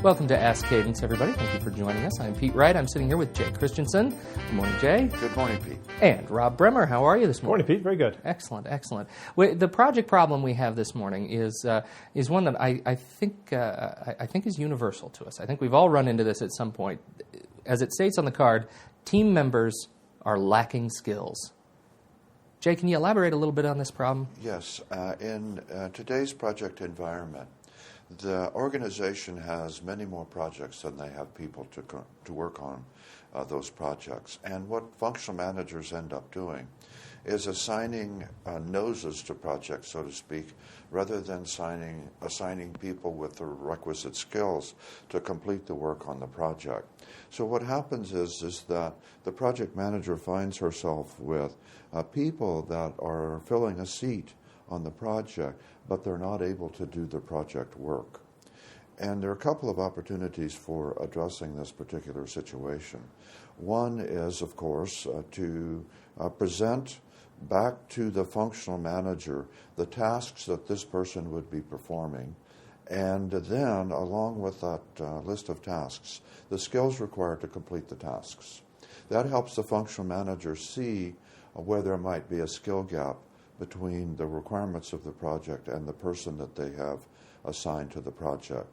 Welcome to Ask Cadence, everybody. Thank you for joining us. I'm Pete Wright. I'm sitting here with Jay Christensen. Good morning, Jay. Good morning, Pete. And Rob Bremmer. How are you this morning? Morning, Pete. Very good. Excellent, excellent. The project problem we have this morning is one that I think is universal to us. I think we've all run into this at some point. As it states on the card, team members are lacking skills. Jay, can you elaborate a little bit on this problem? Yes. In today's project environment, the organization has many more projects than they have people to work on those projects. And what functional managers end up doing is assigning noses to projects, so to speak, rather than assigning people with the requisite skills to complete the work on the project. So what happens is that the project manager finds herself with people that are filling a seat on the project, but they're not able to do the project work. And there are a couple of opportunities for addressing this particular situation. One is, of course, to present back to the functional manager the tasks that this person would be performing, and then, along with that list of tasks, the skills required to complete the tasks. That helps the functional manager see where there might be a skill gap between the requirements of the project and the person that they have assigned to the project.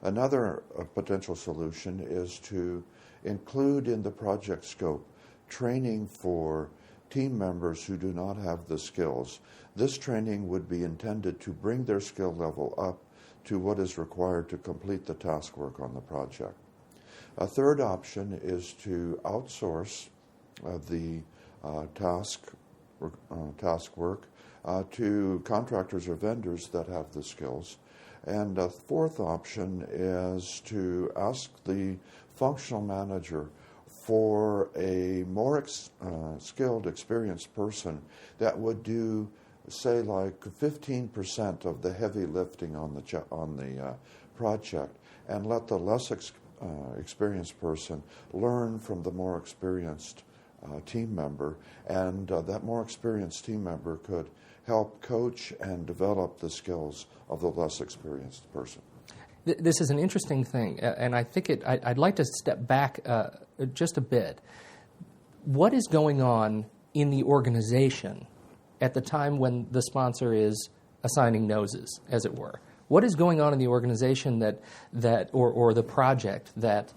Another potential solution is to include in the project scope training for team members who do not have the skills. This training would be intended to bring their skill level up to what is required to complete the task work on the project. A third option is to outsource the task work to contractors or vendors that have the skills. And a fourth option is to ask the functional manager for a more skilled, experienced person that would do, say, like 15% of the heavy lifting on the project, and let the less experienced person learn from the more experienced team member, and that more experienced team member could help coach and develop the skills of the less experienced person. This is an interesting thing, and I think I'd like to step back just a bit. What is going on in the organization at the time when the sponsor is assigning noses, as it were? What is going on in the organization or the project that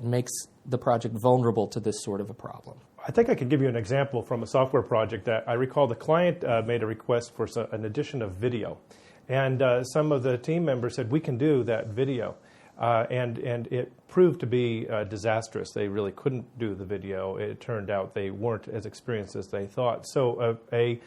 makes the project vulnerable to this sort of a problem? I think I could give you an example from a software project that I recall the client made a request for an addition of video. And some of the team members said, we can do that video. And it proved to be disastrous. They really couldn't do the video. It turned out they weren't as experienced as they thought. So a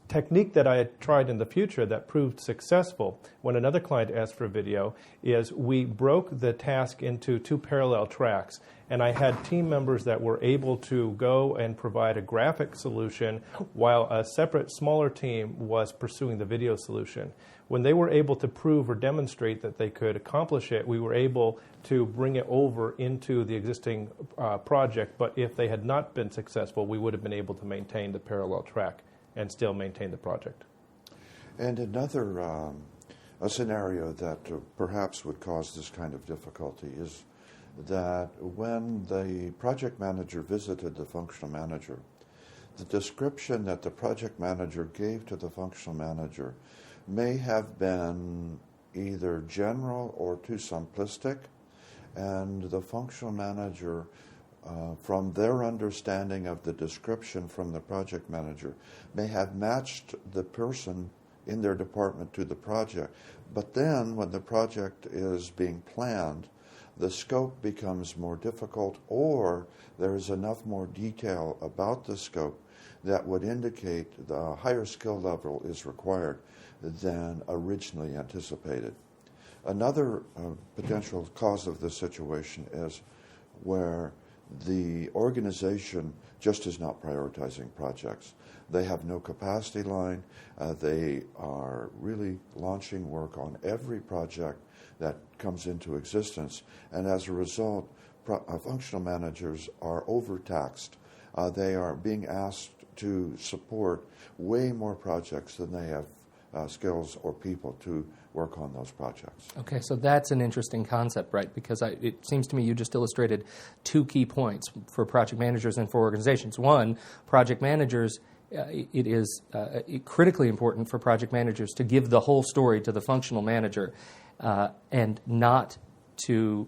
technique that I had tried in the future that proved successful when another client asked for a video is we broke the task into two parallel tracks, and I had team members that were able to go and provide a graphic solution while a separate smaller team was pursuing the video solution. When they were able to prove or demonstrate that they could accomplish it, we were able to bring it over into the existing project, but if they had not been successful, we would have been able to maintain the parallel track and still maintain the project. And another a scenario that perhaps would cause this kind of difficulty is that when the project manager visited the functional manager, the description that the project manager gave to the functional manager may have been either general or too simplistic, and the functional manager from their understanding of the description from the project manager may have matched the person in their department to the project. But then when the project is being planned, the scope becomes more difficult, or there is enough more detail about the scope that would indicate the higher skill level is required than originally anticipated. Another potential cause of this situation is where the organization just is not prioritizing projects. They have no capacity line. They are really launching work on every project that comes into existence, and as a result, functional managers are overtaxed. They are being asked to support way more projects than they have skills or people to work on those projects. Okay, so that's an interesting concept, right? Because it seems to me you just illustrated two key points for project managers and for organizations. One, project managers, it is critically important for project managers to give the whole story to the functional manager and not to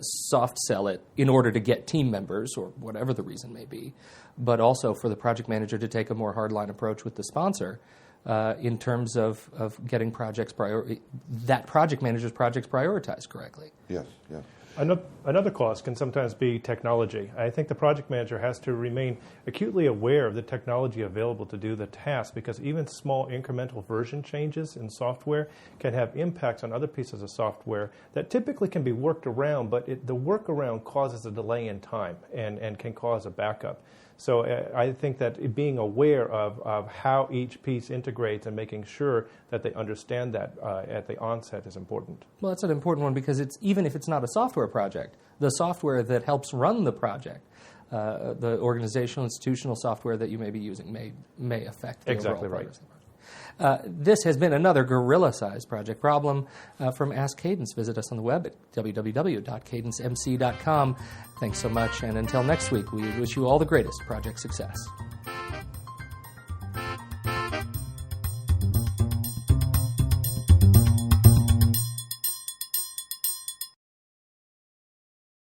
soft sell it in order to get team members or whatever the reason may be, but also for the project manager to take a more hardline approach with the sponsor in terms of getting that project manager's projects prioritized correctly. Yes, yes. Another cost can sometimes be technology. I think the project manager has to remain acutely aware of the technology available to do the task, because even small incremental version changes in software can have impacts on other pieces of software that typically can be worked around, but the workaround causes a delay in time and can cause a backup. So I think that being aware of how each piece integrates and making sure that they understand that at the onset is important. Well, that's an important one, because even if it's not a software project, the software that helps run the project, the organizational, institutional software that you may be using may affect the exactly overall right. progress. This has been another gorilla-sized project problem from Ask Cadence. Visit us on the web at www.cadencemc.com. Thanks so much, and until next week, we wish you all the greatest project success.